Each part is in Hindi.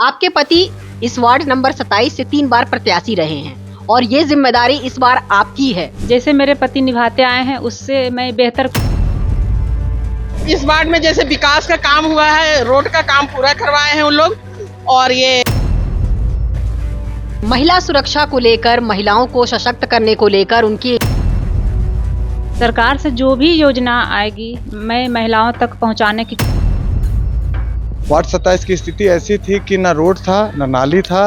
आपके पति इस वार्ड नंबर 27 से 3 बार प्रत्याशी रहे हैं और ये जिम्मेदारी इस बार आपकी है। जैसे मेरे पति निभाते आए हैं उससे मैं बेहतर। इस वार्ड में जैसे विकास का काम हुआ है, रोड का काम पूरा करवाए हैं उन लोग, और ये महिला सुरक्षा को लेकर, महिलाओं को सशक्त करने को लेकर उनकी सरकार से जो भी योजना आएगी मैं महिलाओं तक पहुंचाने की। वार्ड 27 की स्थिति ऐसी थी कि न रोड था न नाली था।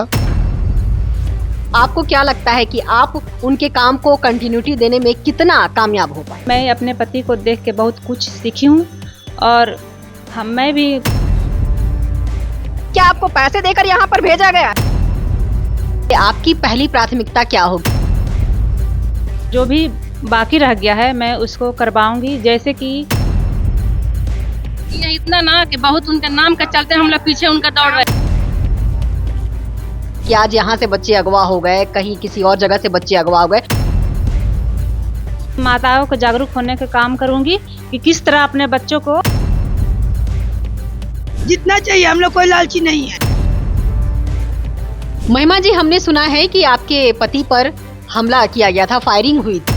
आपको क्या लगता है कि आप उनके काम को कंटिन्यूटी देने में कितना कामयाब हो पाए? मैं अपने पति को देख के बहुत कुछ सीखी हूँ और मैं भी। क्या आपको पैसे देकर यहाँ पर भेजा गया? आपकी पहली प्राथमिकता क्या होगी? जो भी बाकी रह गया है मैं उसको करवाऊंगी। जैसे कि ये इतना ना कि बहुत उनका नाम का चलते हम लोग पीछे उनका दौड़ रहे। कि आज यहाँ से बच्चे अगवा हो गए, कहीं किसी और जगह से बच्चे अगवा हो गए। माताओं को जागरूक होने का काम करूंगी कि किस तरह अपने बच्चों को जितना चाहिए, हम लोग कोई लालची नहीं है। महिमा जी, हमने सुना है कि आपके पति पर हमला किया गया था, फायरिंग हुई थी।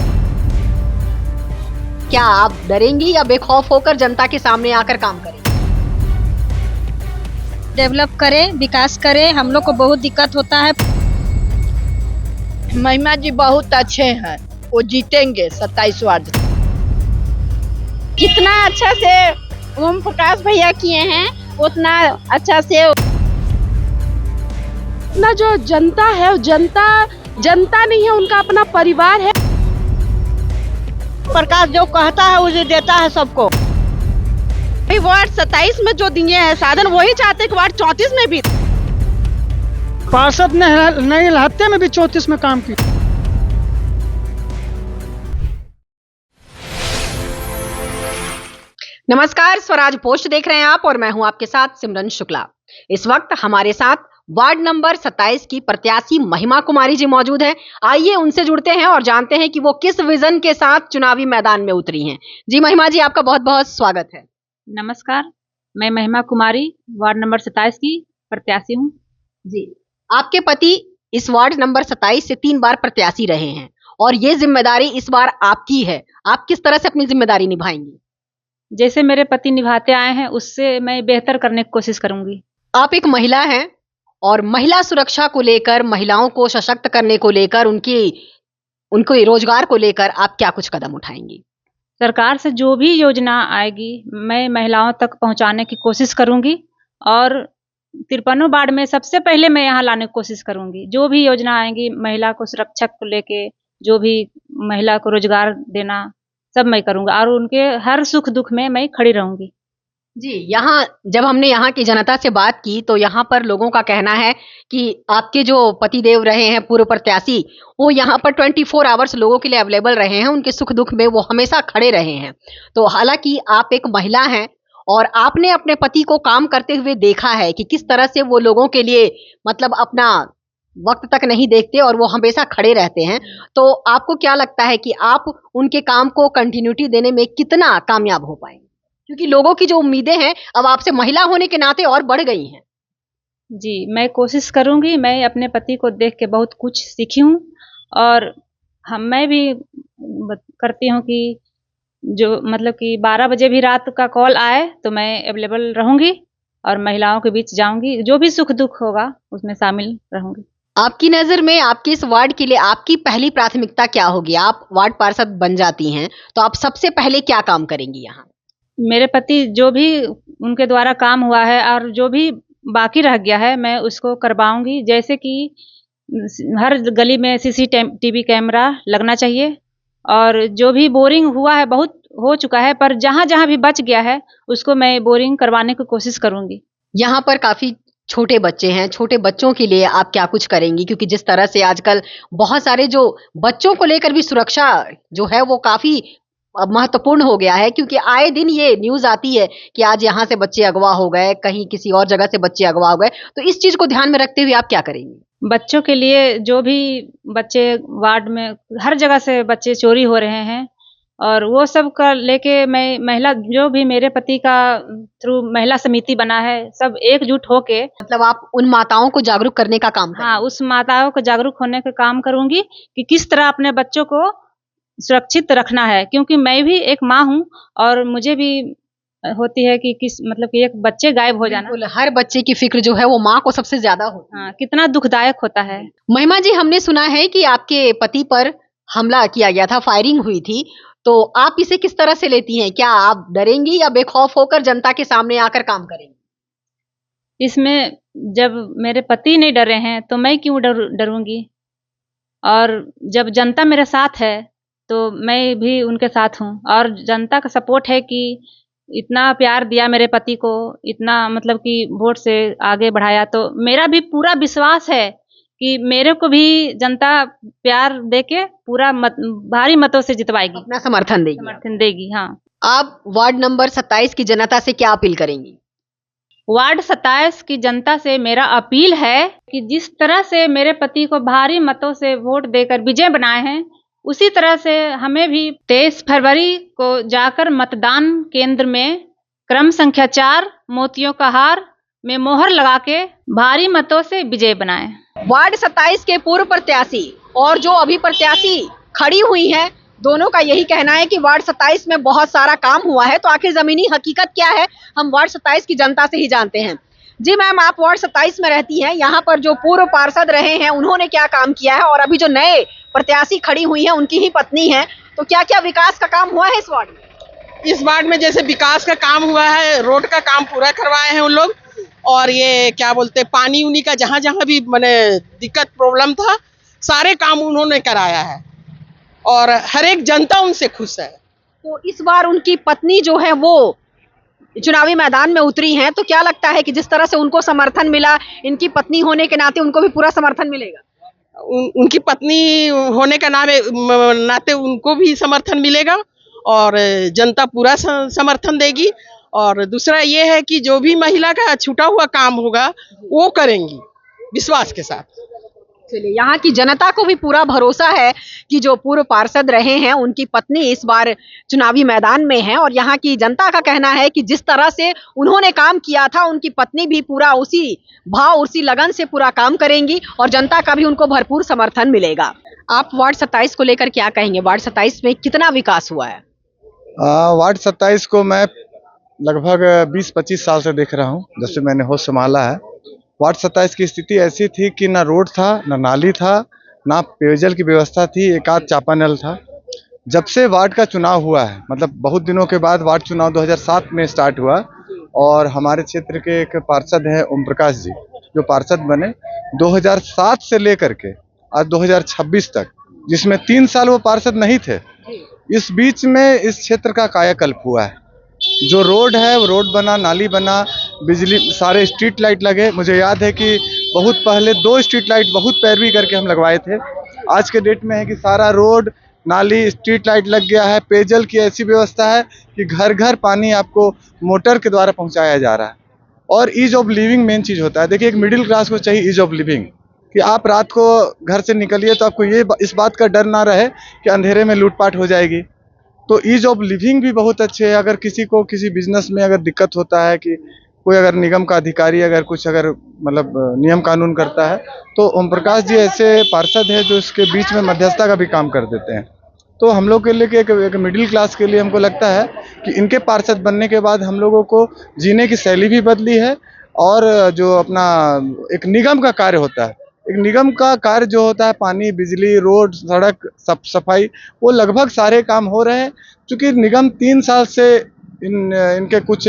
क्या आप डरेंगी या बेखौफ होकर जनता के सामने आकर काम करेंगे? डेवलप करें, विकास करें, हम लोग को बहुत दिक्कत होता है। महिमा जी बहुत अच्छे हैं, वो जीतेंगे 27 वार्ड। जितना अच्छा से ओम प्रकाश भैया किए हैं उतना अच्छा से ना जो जनता है, जनता नहीं है, उनका अपना परिवार है। प्रकाश जो कहता है उसे देता है सबको। वार्ड 27 में जो दिए हैं साधन, वही चाहते कि वार्ड 34 में भी। पार्षद ने नए हफ्ते में भी 34 में काम किया। नमस्कार, स्वराज पोस्ट देख रहे हैं आप और मैं हूं आपके साथ सिमरन शुक्ला। इस वक्त हमारे साथ वार्ड नंबर 27 की प्रत्याशी महिमा कुमारी जी मौजूद हैं। आइए उनसे जुड़ते हैं और जानते हैं कि वो किस विजन के साथ चुनावी मैदान में उतरी हैं। जी महिमा जी, आपका बहुत बहुत स्वागत है। नमस्कार, मैं महिमा कुमारी वार्ड नंबर 27 की प्रत्याशी हूँ। जी, आपके पति इस वार्ड नंबर 27 से 3 बार प्रत्याशी रहे हैं और ये जिम्मेदारी इस बार आपकी है। आप किस तरह से अपनी जिम्मेदारी निभाएंगी? जैसे मेरे पति निभाते आए हैं उससे मैं बेहतर करने की कोशिश करूंगी। आप एक महिला हैं और महिला सुरक्षा को लेकर, महिलाओं को सशक्त करने को लेकर, उनके रोजगार को लेकर आप क्या कुछ कदम उठाएंगी? सरकार से जो भी योजना आएगी मैं महिलाओं तक पहुंचाने की कोशिश करूंगी और 53 वार्ड में सबसे पहले मैं यहाँ लाने की कोशिश करूंगी। जो भी योजना आएंगी महिला को सुरक्षा को लेके, जो भी महिला को रोजगार देना, सब मैं करूंगा और उनके हर सुख दुख में मैं खड़ी रहूंगी। जी, यहाँ जब हमने यहाँ की जनता से बात की तो यहाँ पर लोगों का कहना है कि आपके जो पतिदेव रहे हैं पूर्व प्रत्याशी, वो यहाँ पर 24 आवर्स लोगों के लिए अवेलेबल रहे हैं, उनके सुख दुख में वो हमेशा खड़े रहे हैं। तो हालांकि आप एक महिला हैं और आपने अपने पति को काम करते हुए देखा है कि किस तरह से वो लोगों के लिए मतलब अपना वक्त तक नहीं देखते और वो हमेशा खड़े रहते हैं। तो आपको क्या लगता है कि आप उनके काम को कंटिन्यूटी देने में कितना कामयाब हो पाएंगे? क्योंकि लोगों की जो उम्मीदें हैं अब आपसे महिला होने के नाते और बढ़ गई हैं। जी, मैं कोशिश करूंगी। मैं अपने पति को देख के बहुत कुछ सीखी हूँ और मैं भी करती हूँ कि जो मतलब कि 12 बजे भी रात का कॉल आए तो मैं अवेलेबल रहूंगी और महिलाओं के बीच जाऊंगी। जो भी सुख दुख होगा उसमें शामिल रहूंगी। आपकी नजर में आपके इस वार्ड के लिए आपकी पहली प्राथमिकता क्या होगी? आप वार्ड पार्षद बन जाती हैं तो आप सबसे पहले क्या काम करेंगी यहाँ? मेरे पति जो भी उनके द्वारा काम हुआ है और जो भी बाकी रह गया है मैं उसको करवाऊंगी। जैसे कि हर गली में CCTV कैमरा लगना चाहिए और जो भी बोरिंग हुआ है, बहुत हो चुका है, पर जहाँ जहाँ भी बच गया है उसको मैं बोरिंग करवाने की कोशिश करूंगी। यहाँ पर काफी छोटे बच्चे हैं, छोटे बच्चों के लिए आप क्या कुछ करेंगी? क्योंकि जिस तरह से आजकल बहुत सारे जो बच्चों को लेकर भी सुरक्षा जो है वो काफी महत्वपूर्ण हो गया है, क्योंकि आए दिन ये न्यूज आती है कि आज यहाँ से बच्चे अगवा हो गए, कहीं किसी और जगह से बच्चे अगवा हो गए। तो इस चीज को ध्यान में रखते हुए आप क्या करेंगी? बच्चों के लिए जो भी बच्चे वार्ड में हर जगह से बच्चे चोरी हो रहे हैं और वो सब का लेके मैं महिला जो भी मेरे पति का थ्रू महिला समिति बना है, सब एकजुट होके मतलब आप उन माताओं को जागरूक करने का काम करें। हाँ, उस माताओं को जागरूक होने का काम करूंगी कि किस तरह अपने बच्चों को सुरक्षित रखना है, क्योंकि मैं भी एक माँ हूँ और मुझे भी होती है कि किस मतलब कि एक बच्चे गायब हो जाना, बिल्कुल, हर बच्चे की फिक्र जो है वो माँ को सबसे ज्यादा होती है। हाँ, कितना दुखदायक होता है। महिमा जी, हमने सुना है कि आपके पति पर हमला किया गया था, फायरिंग हुई थी, तो आप इसे किस तरह से लेती हैं? क्या आप डरेंगी या बेखौफ होकर जनता के सामने आकर काम करेंगी? इसमें जब मेरे पति नहीं डरे हैं तो मैं क्यों डरूंगी, और जब जनता मेरे साथ है तो मैं भी उनके साथ हूँ, और जनता का सपोर्ट है कि इतना प्यार दिया मेरे पति को, इतना मतलब कि वोट से आगे बढ़ाया, तो मेरा भी पूरा विश्वास है कि मेरे को भी जनता प्यार देके पूरा भारी मतों से जितवाएगी, अपना समर्थन देगी। हाँ। आप वार्ड नंबर 27 की जनता से क्या अपील करेंगी? वार्ड 27 की जनता से मेरा अपील है कि जिस तरह से मेरे पति को भारी मतों से वोट देकर विजय बनाए हैं, उसी तरह से हमें भी 23 फरवरी को जाकर मतदान केंद्र में क्रम संख्या 4 मोतियों का हार में मोहर लगा के भारी मतों से विजय बनाएं। वार्ड 27 के पूर्व प्रत्याशी और जो अभी प्रत्याशी खड़ी हुई हैं, दोनों का यही कहना है कि वार्ड 27 में बहुत सारा काम हुआ है। तो आखिर जमीनी हकीकत क्या है, हम वार्ड 27 की जनता से ही जानते हैं। जी मैम, आप वार्ड 27 में रहती हैं, यहाँ पर जो पूर्व पार्षद रहे हैं उन्होंने क्या काम किया है, और अभी जो नए प्रत्याशी खड़ी हुई हैं उनकी ही पत्नी है, तो क्या क्या विकास का काम हुआ है इस वार्ड में? इस वार्ड में जैसे विकास का काम हुआ है, रोड का काम पूरा करवाए हैं उन लोग, और ये क्या बोलते पानी उनी का जहाँ जहाँ भी मैंने दिक्कत प्रॉब्लम था, सारे काम उन्होंने कराया है, और हर एक जनता उनसे खुश है। तो इस बार उनकी पत्नी जो है वो चुनावी मैदान में उतरी हैं, तो क्या लगता है कि जिस तरह से उनको समर्थन मिला, इनकी पत्नी होने के नाते उनको भी पूरा समर्थन मिलेगा? उनकी पत्नी होने का नाते उनको भी समर्थन मिलेगा और जनता पूरा समर्थन देगी। और दूसरा ये है कि जो भी महिला का छूटा हुआ काम होगा वो करेंगी विश्वास के साथ। चलिए, यहाँ की जनता को भी पूरा भरोसा है कि जो पूर्व पार्षद रहे हैं उनकी पत्नी इस बार चुनावी मैदान में है, और यहाँ की जनता का कहना है कि जिस तरह से उन्होंने काम किया था उनकी पत्नी भी पूरा उसी भाव उसी लगन से पूरा काम करेंगी, और जनता का भी उनको भरपूर समर्थन मिलेगा। आप वार्ड 27 को लेकर क्या कहेंगे? वार्ड 27 में कितना विकास हुआ है? वार्ड 27 को मैं लगभग 20-25 साल से देख रहा हूँ, जब से मैंने होश संभाला है। वार्ड 27 की स्थिति ऐसी थी कि ना रोड था, ना नाली था, ना पेयजल की व्यवस्था थी, एक आध चापानल था। जब से वार्ड का चुनाव हुआ है, मतलब बहुत दिनों के बाद वार्ड चुनाव 2007 में स्टार्ट हुआ, और हमारे क्षेत्र के एक पार्षद हैं ओम प्रकाश जी, जो पार्षद बने 2007 से लेकर के आज 2026 तक, जिसमें 3 साल वो पार्षद नहीं थे। इस बीच में इस क्षेत्र का कायाकल्प हुआ है। जो रोड है वो रोड बना, नाली बना, बिजली, सारे स्ट्रीट लाइट लगे। मुझे याद है कि बहुत पहले 2 स्ट्रीट लाइट बहुत पैरवी करके हम लगवाए थे। आज के डेट में है कि सारा रोड, नाली, स्ट्रीट लाइट लग गया है। पेयजल की ऐसी व्यवस्था है कि घर घर पानी आपको मोटर के द्वारा पहुंचाया जा रहा है। और ईज ऑफ लिविंग मेन चीज़ होता है। देखिए, एक मिडिल क्लास को चाहिए ईज ऑफ लिविंग, कि आप रात को घर से निकलिए तो आपको इस बात का डर ना रहे कि अंधेरे में लूटपाट हो जाएगी। तो ईज ऑफ लिविंग भी बहुत अच्छे है। अगर किसी को किसी बिजनेस में अगर दिक्कत होता है, कि कोई अगर निगम का अधिकारी अगर कुछ अगर मतलब नियम कानून करता है, तो ओम प्रकाश जी ऐसे पार्षद है जो इसके बीच में मध्यस्थता का भी काम कर देते हैं। तो हम लोग के लिए एक मिडिल क्लास के लिए हमको लगता है कि इनके पार्षद बनने के बाद हम लोगों को जीने की शैली भी बदली है, और जो अपना एक निगम का कार्य होता है, एक निगम का कार्य जो होता है, पानी, बिजली, रोड, सड़क, सफाई, वो लगभग सारे काम हो रहे हैं। क्योंकि निगम 3 साल से इनके कुछ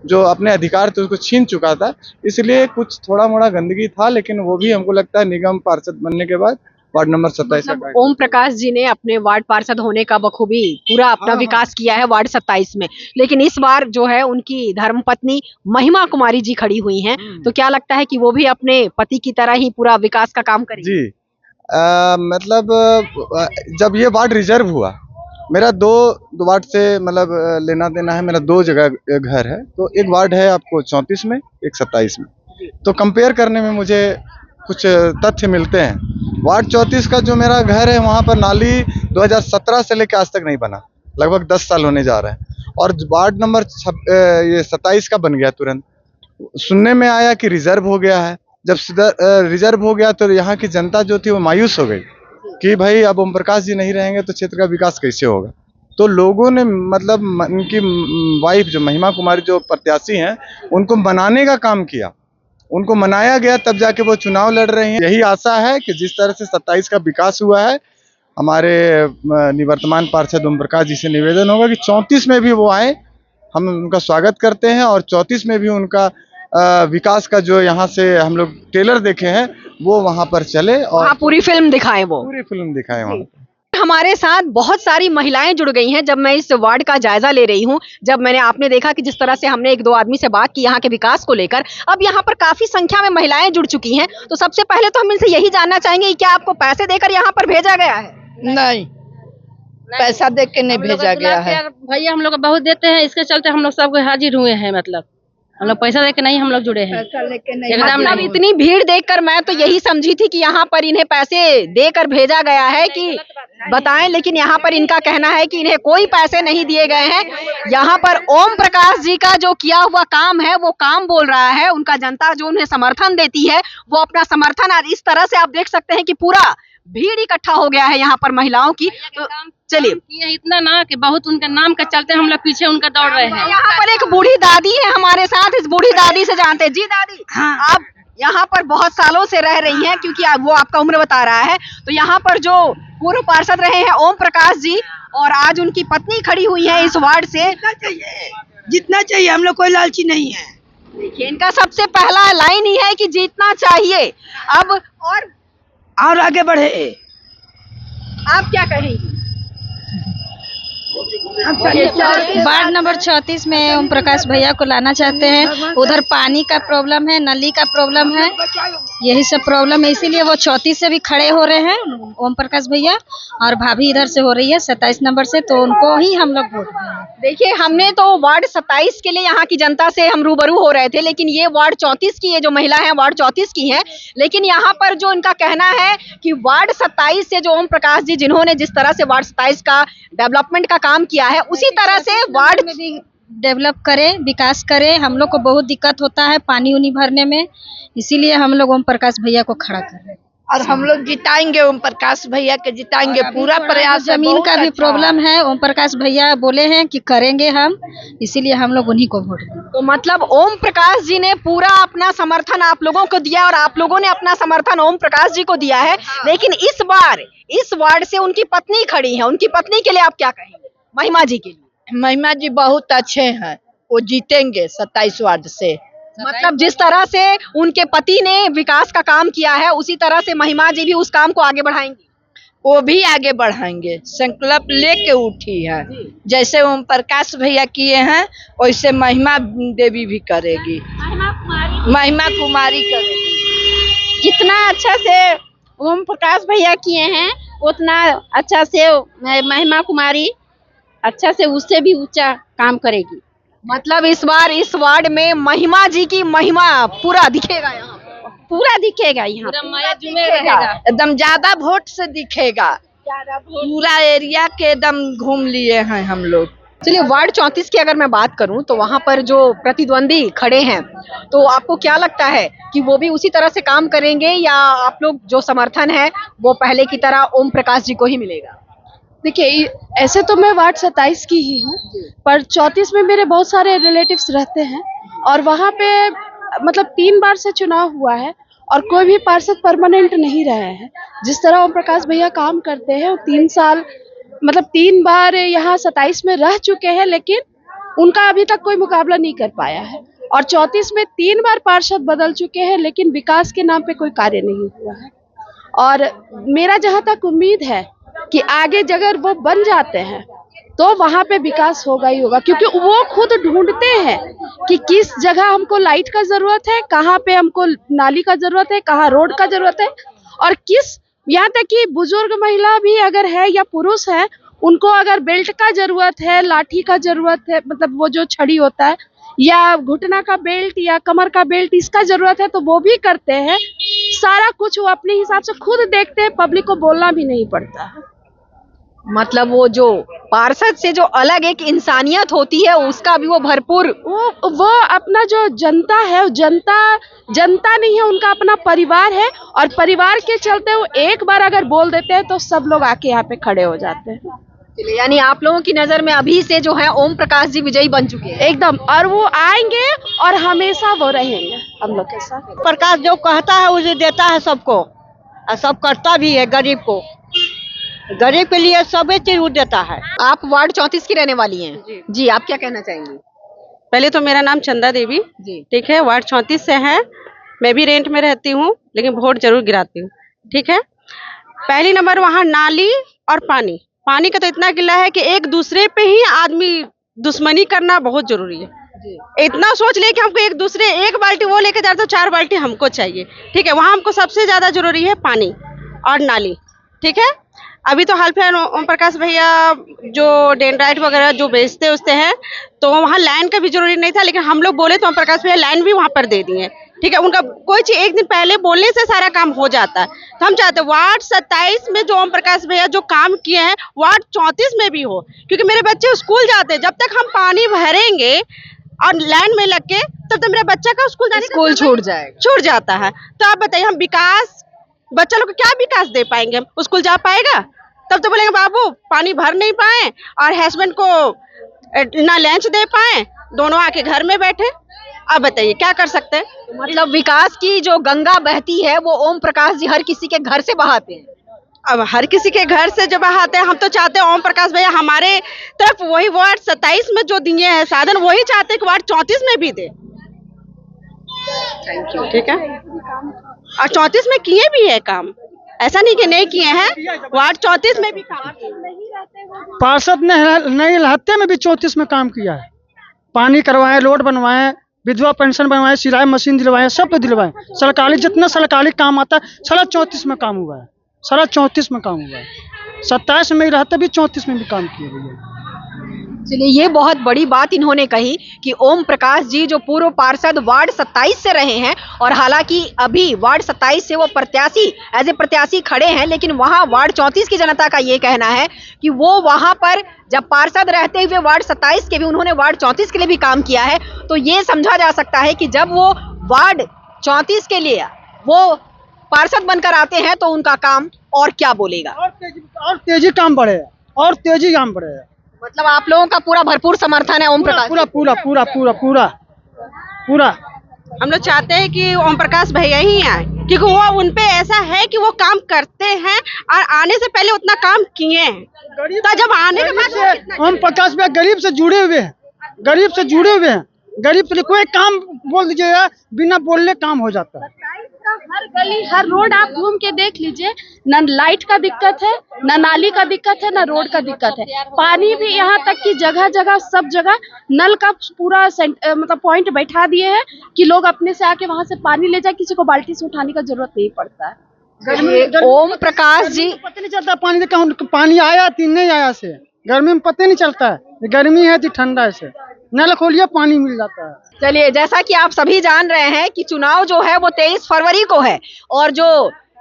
जो अपने अधिकार थे उसको छीन चुका था, इसलिए कुछ थोड़ा मोड़ा गंदगी था, लेकिन वो भी हमको लगता है निगम पार्षद बनने के बाद वार्ड नंबर 27 मतलब ओम प्रकाश जी ने अपने वार्ड पार्षद होने का बखूबी पूरा अपना विकास किया है वार्ड 27 में। लेकिन इस बार जो है उनकी धर्मपत्नी महिमा कुमारी जी खड़ी हुई हैं, तो क्या लगता है कि वो भी अपने पति की तरह ही पूरा विकास का काम करेंगी? जी, मतलब जब ये वार्ड रिजर्व हुआ, मेरा 2 वार्ड से मतलब लेना देना है। मेरा 2 जगह घर है, तो एक वार्ड है आपको 34 में, एक 27 में। तो कंपेयर करने में मुझे कुछ तथ्य मिलते हैं। वार्ड 34 का जो मेरा घर है, वहाँ पर नाली 2017 से लेकर आज तक नहीं बना। लगभग 10 साल होने जा रहे हैं। और वार्ड नंबर 27 का बन गया तुरंत। सुनने में आया कि रिजर्व हो गया है। जब रिजर्व हो गया तो यहाँ की जनता जो थी वो मायूस हो गई कि भाई अब ओम प्रकाश जी नहीं रहेंगे तो क्षेत्र का विकास कैसे होगा। तो लोगों ने मतलब उनकी वाइफ जो महिमा कुमारी जो प्रत्याशी हैं उनको मनाने का काम किया, उनको मनाया गया, तब जाके वो चुनाव लड़ रही हैं। यही आशा है कि जिस तरह से 27 का विकास हुआ है, हमारे निवर्तमान पार्षद ओम प्रकाश जी से निवेदन होगा कि 34 में भी वो आए, हम उनका स्वागत करते हैं। और 34 में भी उनका विकास का जो यहाँ से हम लोग ट्रेलर देखे हैं वो वहाँ पर चले और पूरी फिल्म दिखाएं, वो पूरी फिल्म दिखाएं वहाँ। हमारे साथ बहुत सारी महिलाएं जुड़ गई हैं। जब मैं इस वार्ड का जायजा ले रही हूं, जब आपने देखा कि जिस तरह से हमने 1-2 आदमी से बात की यहाँ के विकास को लेकर, अब यहाँ पर काफी संख्या में महिलाएं जुड़ चुकी हैं। तो सबसे पहले तो हम इनसे यही जानना चाहेंगे कि क्या आपको पैसे देकर यहाँ पर भेजा गया है? नहीं, पैसा दे के नहीं भेजा गया है भैया। हम लोग बहुत देते हैं, इसके चलते हम लोग सब हाजिर हुए हैं। मतलब हम लोग पैसा देके नहीं हम लोग जुड़े हैं। मतलब इतनी भीड़ देखकर मैं तो यही समझी थी कि यहाँ पर इन्हें पैसे देकर भेजा गया है कि बताएं, लेकिन यहाँ पर इनका कहना है कि इन्हें कोई पैसे नहीं दिए गए हैं। यहाँ पर ओम प्रकाश जी का जो किया हुआ काम है वो काम बोल रहा है। उनका जनता जो उन्हें समर्थन देती है वो अपना समर्थन, आज इस तरह से आप देख सकते हैं कि पूरा भीड़ इकट्ठा हो गया है यहाँ पर महिलाओं की। तो चलिए, इतना ना कि बहुत उनके नाम के चलते हम लोग पीछे उनका दौड़ रहे हैं। यहाँ पर एक बूढ़ी दादी है हमारे साथ, इस बूढ़ी दादी से जानते हैं। जी दादी, हाँ। आप यहाँ पर बहुत सालों से रह रही हैं, क्योंकि वो आपका उम्र बता रहा है। तो यहाँ पर जो पूर्व पार्षद रहे हैं ओम प्रकाश जी, और आज उनकी पत्नी खड़ी हुई है इस वार्ड से। जितना चाहिए, हम लोग कोई लालची नहीं है। देखिए, इनका सबसे पहला लाइन ही है कि जीतना चाहिए। अब और आगे बढ़े। आप क्या कहेंगी? वार्ड नंबर 34 में ओम प्रकाश भैया को लाना चाहते हैं। उधर पानी का प्रॉब्लम है, नली का प्रॉब्लम है, यही सब प्रॉब्लम है। इसीलिए वो 34 से भी खड़े हो रहे हैं ओम प्रकाश भैया, और भाभी इधर से हो रही है 27 नंबर से, तो उनको ही हम लोग वोट देंगे। देखिए, हमने तो वार्ड 27 के लिए यहाँ की जनता से हम रूबरू हो रहे थे, लेकिन ये वार्ड 34 की, ये जो महिला है वार्ड 34 की है। लेकिन यहाँ पर जो इनका कहना है कि वार्ड 27 से जो ओम प्रकाश जी, जिन्होंने जिस तरह से वार्ड 27 का डेवलपमेंट का काम किया है, उसी तरह से वार्ड में भी डेवलप करे, विकास करे। हम लोग को बहुत दिक्कत होता है पानी उनी भरने में, इसीलिए हम लोग ओम प्रकाश भैया को खड़ा कर रहे हैं। और हम लोग जिताएंगे ओम प्रकाश भैया के, जिताएंगे, पूरा प्रयास। जमीन का भी प्रॉब्लम है, ओम प्रकाश भैया बोले हैं कि करेंगे हम, इसीलिए हम लोग उन्हीं को वोट देंगे। तो मतलब ओम प्रकाश जी ने पूरा अपना समर्थन आप लोगों को दिया और आप लोगों ने अपना समर्थन ओम प्रकाश जी को दिया है। लेकिन इस बार इस वार्ड से उनकी पत्नी खड़ी है, उनकी पत्नी के लिए आप क्या कहेंगे? महिमा जी के लिए। महिमा जी बहुत अच्छे हैं, वो जीतेंगे 27 वार्ड से। मतलब जिस तरह से उनके पति ने विकास का काम किया है, उसी तरह से महिमा जी भी उस काम को आगे बढ़ाएंगी। वो भी आगे बढ़ाएंगे, संकल्प लेके उठी है। जैसे ओम प्रकाश भैया किए हैं वैसे महिमा देवी भी करेगी, महिमा कुमारी करेगी। जितना अच्छा से ओम प्रकाश भैया किए हैं उतना अच्छा से महिमा कुमारी अच्छा से उससे भी ऊंचा काम करेगी। मतलब इस बार इस वार्ड में महिमा जी की महिमा पूरा दिखेगा, यहाँ पूरा दिखेगा, यहाँ एकदम ज्यादा वोट से दिखेगा। पूरा एरिया के एकदम घूम लिए हैं हम लोग। चलिए, वार्ड 34 की अगर मैं बात करूं तो वहां पर जो प्रतिद्वंदी खड़े हैं, तो आपको क्या लगता है कि वो भी उसी तरह से काम करेंगे, या आप लोग जो समर्थन है वो पहले की तरह ओम प्रकाश जी को ही मिलेगा? देखिए, ऐसे तो मैं वार्ड 27 की ही हूँ, पर 34 में मेरे बहुत सारे रिलेटिव्स रहते हैं, और वहाँ पे मतलब 3 बार से चुनाव हुआ है और कोई भी पार्षद परमानेंट नहीं रहे हैं। जिस तरह ओम प्रकाश भैया काम करते हैं, वो 3 साल मतलब 3 बार यहाँ 27 में रह चुके हैं, लेकिन उनका अभी तक कोई मुकाबला नहीं कर पाया है। और 34 में 3 बार पार्षद बदल चुके हैं, लेकिन विकास के नाम पे कोई कार्य नहीं हुआ है। और मेरा जहाँ तक उम्मीद है कि आगे अगर वो बन जाते हैं तो वहाँ पे विकास होगा ही होगा, क्योंकि वो खुद ढूंढते हैं कि किस जगह हमको लाइट का जरूरत है, कहाँ पे हमको नाली का जरूरत है, कहाँ रोड का जरूरत है, और किस, यहाँ तक कि बुजुर्ग महिला भी अगर है या पुरुष है, उनको अगर बेल्ट का जरूरत है, लाठी का जरूरत है, मतलब वो जो छड़ी होता है, या घुटना का बेल्ट या कमर का बेल्ट, इसका जरूरत है, तो वो भी करते हैं। सारा कुछ वो अपने हिसाब से खुद देखते हैं, पब्लिक को बोलना भी नहीं पड़ता है। मतलब वो जो पार्षद से जो अलग एक इंसानियत होती है उसका भी वो भरपूर, वो अपना जो जनता है, जनता नहीं है, उनका अपना परिवार है। और परिवार के चलते वो एक बार अगर बोल देते हैं तो सब लोग आके यहाँ पे खड़े हो जाते हैं। यानी आप लोगों की नजर में अभी से जो है ओम प्रकाश जी विजयी बन चुके हैं एकदम, और वो आएंगे और हमेशा वो रहेंगे हम लोग के साथ। प्रकाश जो कहता है उसे देता है सबको, और सब करता भी है। गरीब को, गरीब के लिए सभी चीज वो देता है। आप वार्ड 34 की रहने वाली हैं जी, आप क्या कहना चाहेंगी? पहले तो मेरा नाम चंदा देवी जी, ठीक है, वार्ड 34 से है। मैं भी रेंट में रहती हूँ लेकिन वोट जरूर गिराती हूँ ठीक है। पहली नंबर वहाँ नाली और पानी का तो इतना गिला है कि एक दूसरे पे ही आदमी दुश्मनी करना बहुत जरूरी है। इतना सोच ले कि हमको एक दूसरे, एक बाल्टी वो लेके जाते तो 4 बाल्टी हमको चाहिए ठीक है। वहाँ हमको सबसे ज्यादा जरूरी है पानी और नाली ठीक है। अभी तो हाल फिलहाल ओम प्रकाश भैया जो डेंड्राइट वगैरह जो बेचते उचते हैं तो वहाँ लाइन का भी जरूरी नहीं था, लेकिन हम लोग बोले तो ओम प्रकाश भैया लाइन भी वहाँ पर दे दिए ठीक है। उनका कोई चीज एक दिन पहले बोलने से सारा काम हो जाता है। तो हम चाहते हैं वार्ड 27 में जो ओम प्रकाश भैया जो काम किए हैं वार्ड 34 में भी हो, क्योंकि मेरे बच्चे स्कूल जाते हैं। जब तक हम पानी भरेंगे और लाइन में लग के तब तक मेरा बच्चा का स्कूल छूट जाता है। तो आप बताइए हम विकास, बच्चा लोग को क्या विकास दे पाएंगे? हम स्कूल जा पाएगा? तब तो बोलेंगे बाबू पानी भर नहीं पाए और हस्बैंड को ना लंच दे पाए, दोनों आके घर में बैठे। अब बताइए क्या कर सकते हैं? मतलब विकास की जो गंगा बहती है वो ओम प्रकाश जी हर किसी के घर से बहाते हैं। अब हर किसी के घर से जब आते हैं, हम तो चाहते हैं ओम प्रकाश भैया हमारे तरफ वही वार्ड 27 में जो दिए हैं साधन, वही चाहते हैं कि वार्ड 34 में भी दे। Thank you. ठीक है, और 34 में किए भी है काम, ऐसा नहीं कि नहीं किए हैं। वार्ड 34 में भी काम पार्षद ने नई इलाहते में भी 34 में काम किया है। पानी करवाए, रोड बनवाए, विधवा पेंशन बनवाए, सिलाई मशीन दिलवाए, सब पे दिलवाए। सरकारी जितना सरकारी काम आता है सारा 34 में काम हुआ है, सारा 34 में काम हुआ है। 27 में ही रहते भी 34 में भी काम किए हुए। चलिए, ये बहुत बड़ी बात इन्होंने कही कि ओम प्रकाश जी जो पूर्व पार्षद वार्ड 27 से रहे हैं, और हालांकि अभी वार्ड 27 से वो प्रत्याशी एज ए प्रत्याशी खड़े हैं, लेकिन वहां वार्ड 34 की जनता का ये कहना है कि वो वहां पर जब पार्षद रहते हुए वार्ड 27 के भी उन्होंने वार्ड 34 के लिए भी काम किया है। तो ये समझा जा सकता है कि जब वो वार्ड 34 के लिए वो पार्षद बनकर आते हैं तो उनका काम और क्या बोलेगा, और तेजी काम बढ़ेगा, और तेजी काम बढ़ेगा। मतलब आप लोगों का पूरा भरपूर समर्थन है ओम प्रकाश? पूरा पूरा पूरा पूरा पूरा पूरा हम लोग चाहते हैं कि ओम प्रकाश भैया ही आए, क्योंकि वो उनपे ऐसा है कि वो काम करते हैं और आने से पहले उतना काम किए हैं। तो जब आने के बाद ओम प्रकाश भैया गरीब से जुड़े हुए हैं, गरीब से जुड़े हुए हैं। गरीब के लिए कोई काम बोल दीजिएगा, बिना बोलने काम हो जाता है। हर गली हर रोड आप घूम के देख लीजिए, न लाइट का दिक्कत है, न नाली का दिक्कत है, न रोड का दिक्कत है। पानी भी यहाँ तक कि जगह जगह सब जगह नल का पूरा मतलब पॉइंट बैठा दिए हैं कि लोग अपने से आके वहाँ से पानी ले जाए, किसी को बाल्टी से उठाने का जरूरत नहीं पड़ता है। ओम प्रकाश जी पता नहीं चलता पानी का पानी आया कि नहीं आया से, गर्मी में पता नहीं चलता है गर्मी है कि ठंडा है से, नल खोलिए पानी मिल जाता है। चलिए, जैसा कि आप सभी जान रहे हैं कि चुनाव जो है वो 23 फरवरी को है और जो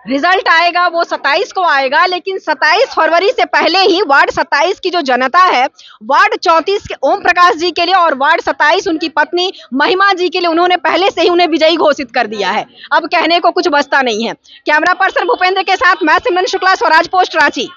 रिजल्ट आएगा वो 27 को आएगा, लेकिन 27 फरवरी से पहले ही वार्ड 27 की जो जनता है वार्ड 34 के ओम प्रकाश जी के लिए और वार्ड 27 उनकी पत्नी महिमा जी के लिए उन्होंने पहले से ही उन्हें विजयी घोषित कर दिया है। अब कहने को कुछ बचता नहीं है। कैमरा पर्सन भूपेंद्र के साथ मैं सिमरन शुक्ला, स्वराज पोस्ट, रांची।